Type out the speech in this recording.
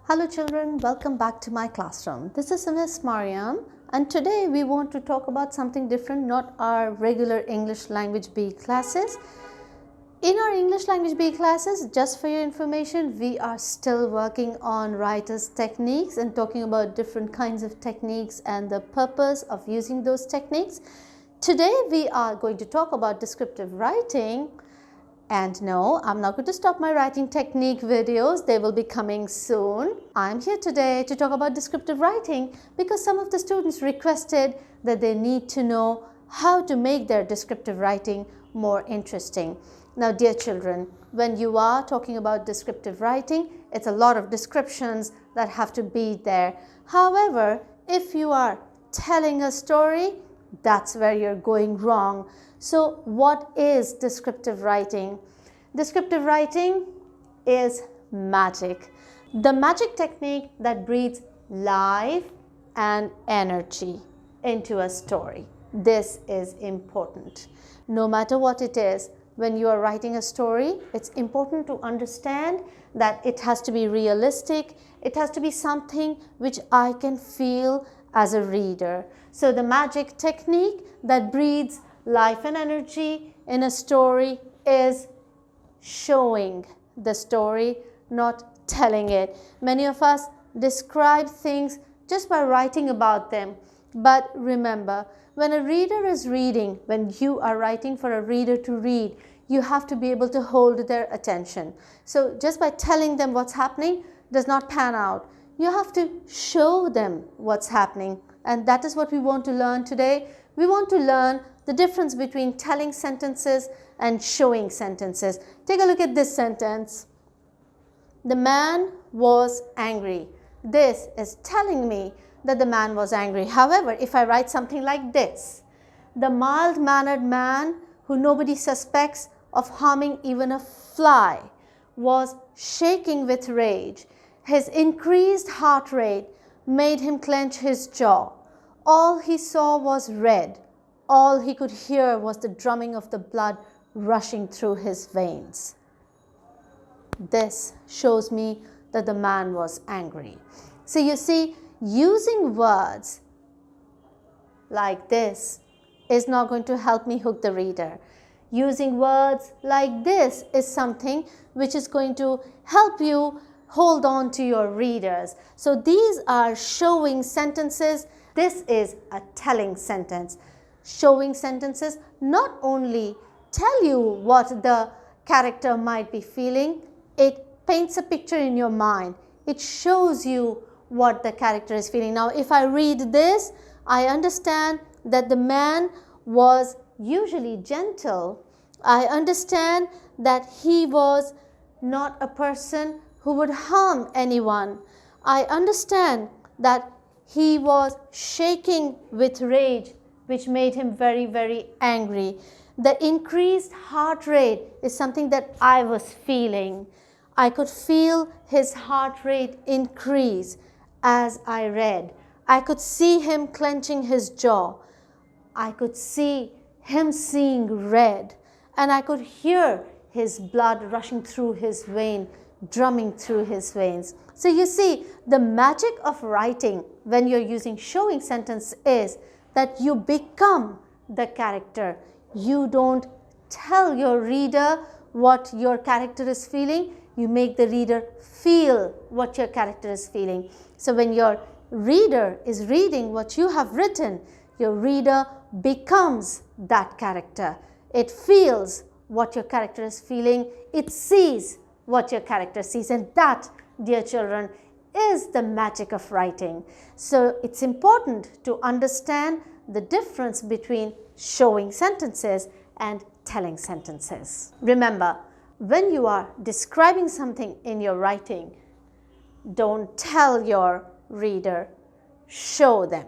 Hello children, welcome back to my classroom. This is Miss Maryam and today we want to talk about something different, not our regular English language B classes. In our English language B classes, just for your information, we are still working on writer's techniques and talking about different kinds of techniques and the purpose of using those techniques. Today we are going to talk about descriptive writing. And no, I'm not going to stop my writing technique videos. They will be coming soon. I'm here today to talk about descriptive writing because some of the students requested that they need to know how to make their descriptive writing more interesting. Now, dear children, when you are talking about descriptive writing, it's a lot of descriptions that have to be there. However, if you are telling a story, that's where you're going wrong. So what is descriptive writing? Descriptive writing is magic. The magic technique that breathes life and energy into a story. This is important. No matter what it is, when you are writing a story, it's important to understand that it has to be realistic. It has to be something which I can feel as a reader. So the magic technique that breathes life and energy in a story is showing the story, not telling it. Many of us describe things just by writing about them. But remember, when a reader is reading, when you are writing for a reader to read, you have to be able to hold their attention. So just by telling them what's happening does not pan out. You have to show them what's happening. And that is what we want to learn today. We want to learn the difference between telling sentences and showing sentences. Take a look at this sentence. The man was angry. This is telling me that the man was angry. However, if I write something like this, the mild-mannered man who nobody suspects of harming even a fly was shaking with rage. His increased heart rate made him clench his jaw. All he saw was red. All he could hear was the drumming of the blood rushing through his veins. This shows me that the man was angry. So you see, using words like this is not going to help me hook the reader. Using words like this is something which is going to help you hold on to your readers. So these are showing sentences. This is a telling sentence. Showing sentences not only tell you what the character might be feeling, it paints a picture in your mind. It shows you what the character is feeling. Now, if I read this, I understand that the man was usually gentle. I understand that he was not a person who would harm anyone. I understand that he was shaking with rage, which made him very, very angry. The increased heart rate is something that I was feeling. I could feel his heart rate increase as I read. I could see him clenching his jaw. I could see him seeing red. And I could hear his blood rushing through his vein, drumming through his veins. So you see, the magic of writing when you're using showing sentence is that you become the character. You don't tell your reader what your character is feeling. You make the reader feel what your character is feeling. So when your reader is reading what you have written, your reader becomes that character. It feels what your character is feeling. It sees what your character sees. And that, dear children, is the magic of writing. So it's important to understand the difference between showing sentences and telling sentences. Remember, when you are describing something in your writing, don't tell your reader, show them.